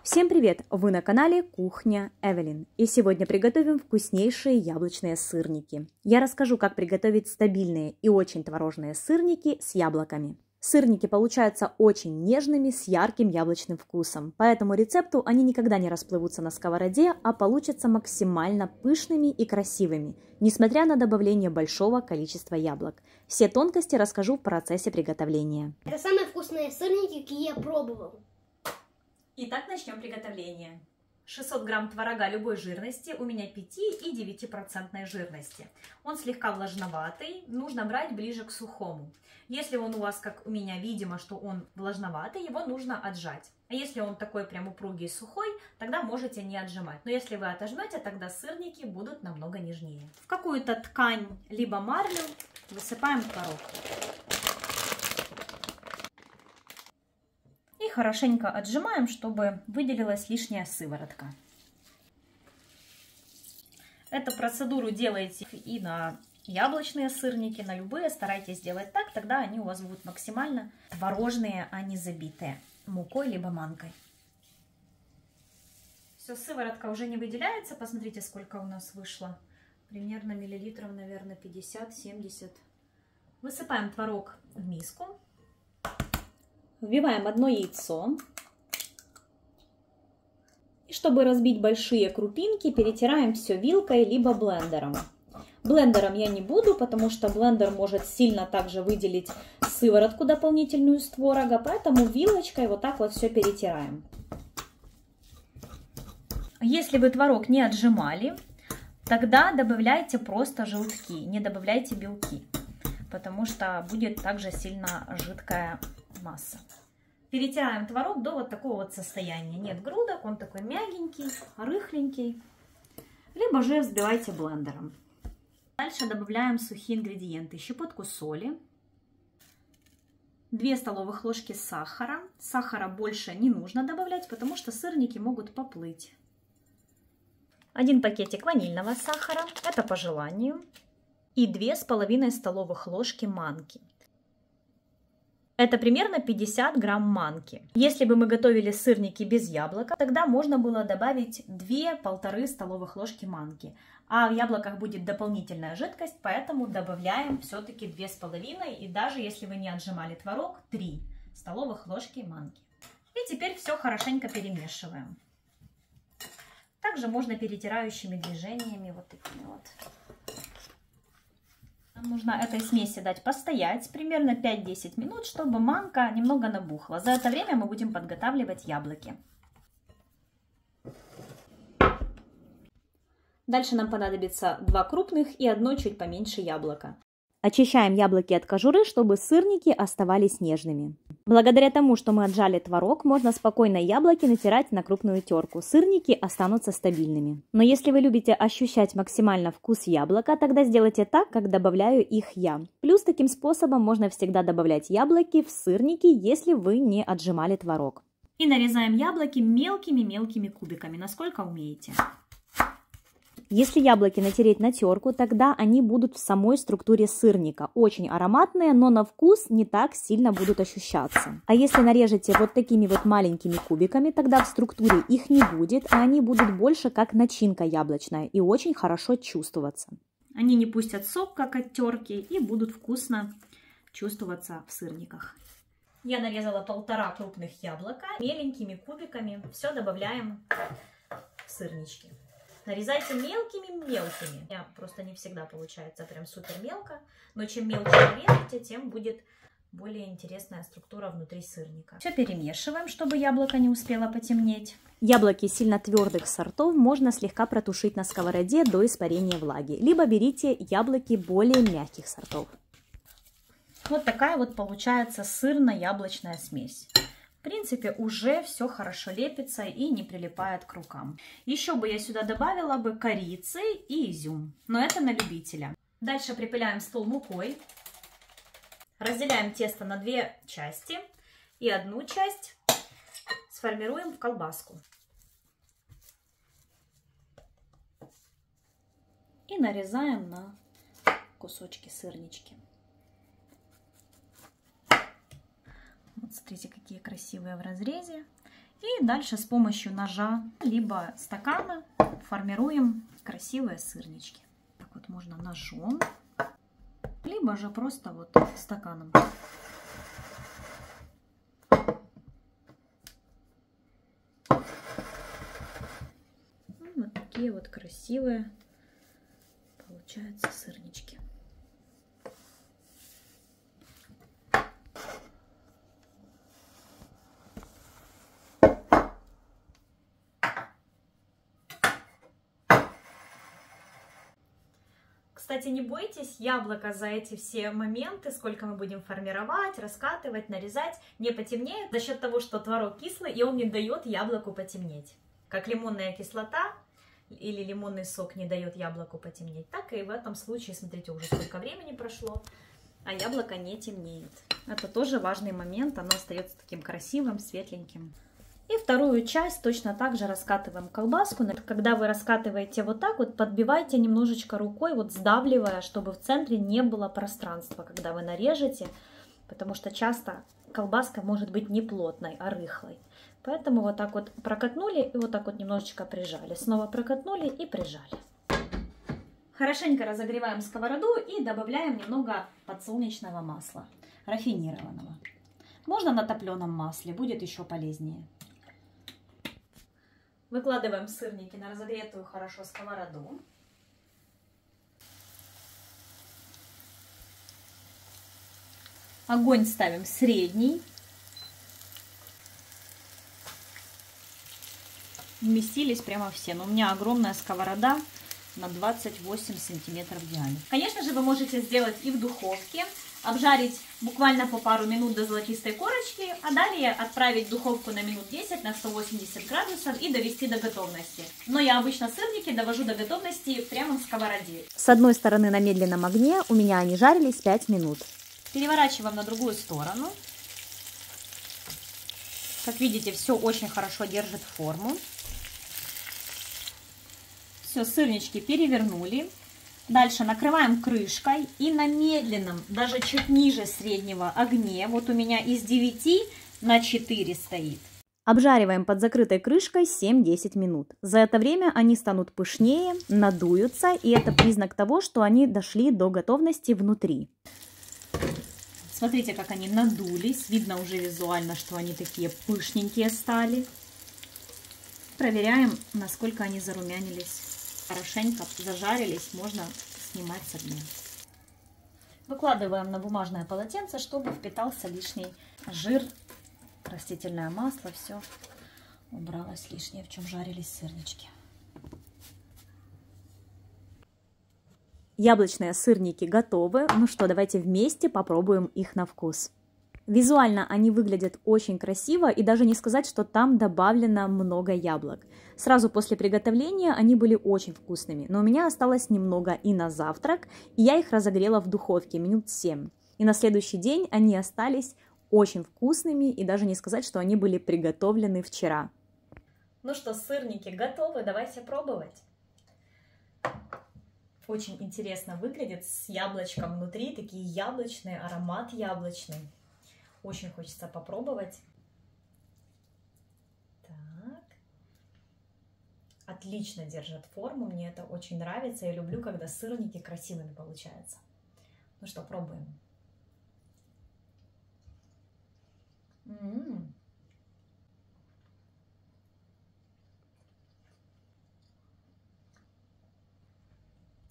Всем привет! Вы на канале Кухня Эвелин. И сегодня приготовим вкуснейшие яблочные сырники. Я расскажу, как приготовить стабильные и очень творожные сырники с яблоками. Сырники получаются очень нежными, с ярким яблочным вкусом. По этому рецепту они никогда не расплывутся на сковороде, а получатся максимально пышными и красивыми, несмотря на добавление большого количества яблок. Все тонкости расскажу в процессе приготовления. Это самые вкусные сырники, какие я пробовал. Итак, начнем приготовление. 600 грамм творога любой жирности, у меня 5 и 9% жирности. Он слегка влажноватый, нужно брать ближе к сухому. Если он у вас, как у меня, видимо, что он влажноватый, его нужно отжать. А если он такой прям упругий и сухой, тогда можете не отжимать. Но если вы отожмете, тогда сырники будут намного нежнее. В какую-то ткань либо марлю высыпаем творог. И хорошенько отжимаем, чтобы выделилась лишняя сыворотка. Эту процедуру делайте и на яблочные сырники, на любые. Старайтесь делать так, тогда они у вас будут максимально творожные, а не забитые мукой либо манкой. Все, сыворотка уже не выделяется. Посмотрите, сколько у нас вышло. Примерно миллилитров, наверное, 50-70. Высыпаем творог в миску. Вбиваем одно яйцо. И чтобы разбить большие крупинки, перетираем все вилкой либо блендером. Блендером я не буду, потому что блендер может сильно также выделить сыворотку дополнительную с творога, поэтому вилочкой вот так вот все перетираем. Если вы творог не отжимали, тогда добавляйте просто желтки, не добавляйте белки, потому что будет также сильно жидкая масса. Перетираем творог до вот такого вот состояния. Нет грудок, он такой мягенький, рыхленький. Либо же взбивайте блендером. Дальше добавляем сухие ингредиенты. Щепотку соли, 2 столовых ложки сахара. Сахара больше не нужно добавлять, потому что сырники могут поплыть. 1 пакетик ванильного сахара, это по желанию. И 2,5 столовых ложки манки. Это примерно 50 грамм манки. Если бы мы готовили сырники без яблока, тогда можно было добавить 2-1,5 столовых ложки манки. А в яблоках будет дополнительная жидкость, поэтому добавляем все-таки 2,5. И даже если вы не отжимали творог, 3 столовых ложки манки. И теперь все хорошенько перемешиваем. Также можно перетирающими движениями, вот такими вот. Нам нужно этой смеси дать постоять примерно 5-10 минут, чтобы манка немного набухла. За это время мы будем подготавливать яблоки. Дальше нам понадобится 2 крупных и 1 чуть поменьше яблоко. Очищаем яблоки от кожуры, чтобы сырники оставались нежными. Благодаря тому, что мы отжали творог, можно спокойно яблоки натирать на крупную терку. Сырники останутся стабильными. Но если вы любите ощущать максимально вкус яблока, тогда сделайте так, как добавляю их я. Плюс таким способом можно всегда добавлять яблоки в сырники, если вы не отжимали творог. И нарезаем яблоки мелкими-мелкими кубиками, насколько умеете. Если яблоки натереть на терку, тогда они будут в самой структуре сырника. Очень ароматные, но на вкус не так сильно будут ощущаться. А если нарежете вот такими вот маленькими кубиками, тогда в структуре их не будет, а они будут больше как начинка яблочная и очень хорошо чувствоваться. Они не пустят сок, как от терки, и будут вкусно чувствоваться в сырниках. Я нарезала 1,5 крупных яблока меленькими кубиками. Все добавляем в сырнички. Нарезайте мелкими-мелкими. У меня просто не всегда получается прям супер мелко. Но чем мелче нарежете, тем будет более интересная структура внутри сырника. Все перемешиваем, чтобы яблоко не успело потемнеть. Яблоки сильно твердых сортов можно слегка протушить на сковороде до испарения влаги. Либо берите яблоки более мягких сортов. Вот такая вот получается сырно-яблочная смесь. В принципе, уже все хорошо лепится и не прилипает к рукам. Еще бы я сюда добавила бы корицы и изюм, но это на любителя. Дальше припыляем стол мукой. Разделяем тесто на 2 части и 1 часть сформируем в колбаску. И нарезаем на кусочки сырнички. Вот смотрите, какие красивые в разрезе. И дальше с помощью ножа либо стакана формируем красивые сырнички. Так вот можно ножом, либо же просто вот стаканом. Вот такие вот красивые получаются сырнички. Кстати, не бойтесь, яблоко за эти все моменты, сколько мы будем формировать, раскатывать, нарезать, не потемнеет за счет того, что творог кислый, и он не дает яблоку потемнеть. Как лимонная кислота или лимонный сок не дает яблоку потемнеть, так и в этом случае, смотрите, уже сколько времени прошло, а яблоко не темнеет. Это тоже важный момент, оно остается таким красивым, светленьким. И вторую часть точно так же раскатываем колбаску. Когда вы раскатываете вот так вот, подбивайте немножечко рукой, вот сдавливая, чтобы в центре не было пространства, когда вы нарежете, потому что часто колбаска может быть не плотной, а рыхлой. Поэтому вот так вот прокатнули и вот так вот немножечко прижали. Снова прокатнули и прижали. Хорошенько разогреваем сковороду и добавляем немного подсолнечного масла, рафинированного. Можно на топленом масле, будет еще полезнее. Выкладываем сырники на разогретую хорошо сковороду. Огонь ставим средний. Вместились прямо все. Но у меня огромная сковорода на 28 сантиметров в диаметре. Конечно же, вы можете сделать и в духовке. Обжарить буквально по пару минут до золотистой корочки, а далее отправить в духовку на минут 10 на 180 градусов и довести до готовности. Но я обычно сырники довожу до готовности прямо в сковороде. С одной стороны на медленном огне, у меня они жарились 5 минут. Переворачиваем на другую сторону. Как видите, все очень хорошо держит форму. Все, сырнички перевернули. Дальше накрываем крышкой и на медленном, даже чуть ниже среднего огне, вот у меня из 9 на 4 стоит. Обжариваем под закрытой крышкой 7-10 минут. За это время они станут пышнее, надуются, и это признак того, что они дошли до готовности внутри. Смотрите, как они надулись, видно уже визуально, что они такие пышненькие стали. Проверяем, насколько они зарумянились. Хорошенько зажарились, можно снимать с огня. Выкладываем на бумажное полотенце, чтобы впитался лишний жир, растительное масло, все убралось лишнее, в чем жарились сырнички. Яблочные сырники готовы. Ну что, давайте вместе попробуем их на вкус. Визуально они выглядят очень красиво, и даже не сказать, что там добавлено много яблок. Сразу после приготовления они были очень вкусными, но у меня осталось немного и на завтрак, и я их разогрела в духовке минут 7. И на следующий день они остались очень вкусными, и даже не сказать, что они были приготовлены вчера. Ну что, сырники готовы, давайте пробовать. Очень интересно выглядит с яблочком внутри, такие яблочные, аромат яблочный. Очень хочется попробовать. Так. Отлично держат форму, мне это очень нравится. Я люблю, когда сырники красивыми получаются. Ну что, пробуем.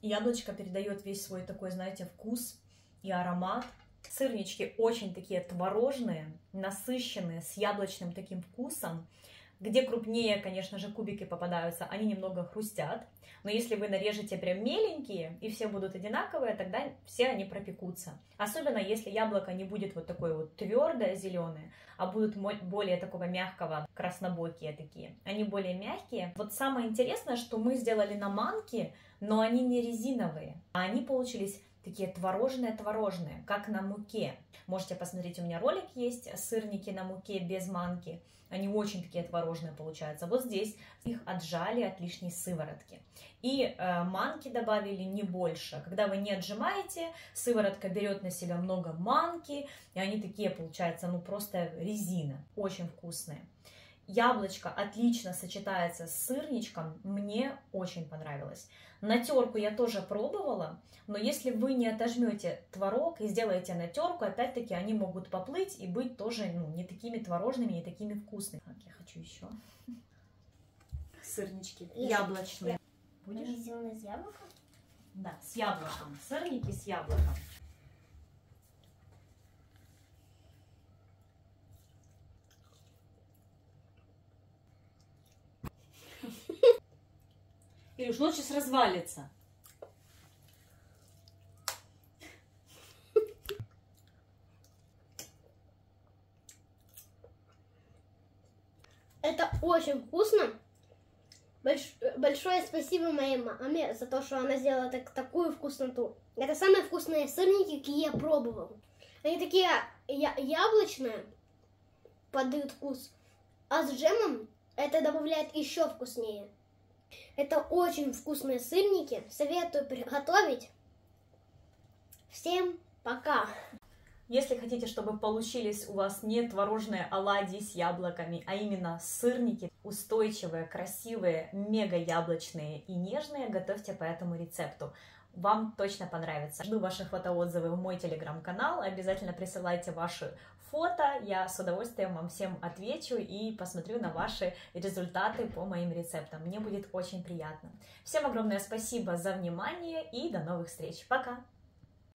Яблочко передает весь свой такой, знаете, вкус и аромат. Сырнички очень такие творожные, насыщенные, с яблочным таким вкусом. Где крупнее, конечно же, кубики попадаются, они немного хрустят. Но если вы нарежете прям меленькие и все будут одинаковые, тогда все они пропекутся. Особенно если яблоко не будет вот такое вот твердое, зеленое, а будут более такого мягкого, краснобокие такие. Они более мягкие. Вот самое интересное, что мы сделали на манке, но они не резиновые, а они получились такие творожные, как на муке. Можете посмотреть, у меня ролик есть, сырники на муке без манки. Они очень такие творожные получаются. Вот здесь их отжали от лишней сыворотки. И манки добавили не больше. Когда вы не отжимаете, сыворотка берет на себя много манки, и они такие получаются, ну просто резина. Очень вкусные. Яблочко отлично сочетается с сырничком, мне очень понравилось. На терку я тоже пробовала, но если вы не отожмете творог и сделаете на терку, опять-таки они могут поплыть и быть тоже не такими творожными, не такими вкусными. Так, я хочу еще сырнички яблочные. Будешь? Они сделаны из яблока? Да, с яблоком. Сырники с яблоком. Илюш, ну сейчас развалится. Это очень вкусно. Большое спасибо моей маме за то, что она сделала такую вкусноту. Это самые вкусные сырники, какие я пробовал. Они такие яблочные, подают вкус, а с джемом это добавляет еще вкуснее. Это очень вкусные сырники, советую приготовить. Всем пока! Если хотите, чтобы получились у вас не творожные оладьи с яблоками, а именно сырники, устойчивые, красивые, мега яблочные и нежные, готовьте по этому рецепту. Вам точно понравится. Жду ваших фотоотзывов в мой телеграм-канал. Обязательно присылайте ваши фото. Я с удовольствием вам всем отвечу и посмотрю на ваши результаты по моим рецептам. Мне будет очень приятно. Всем огромное спасибо за внимание и до новых встреч. Пока!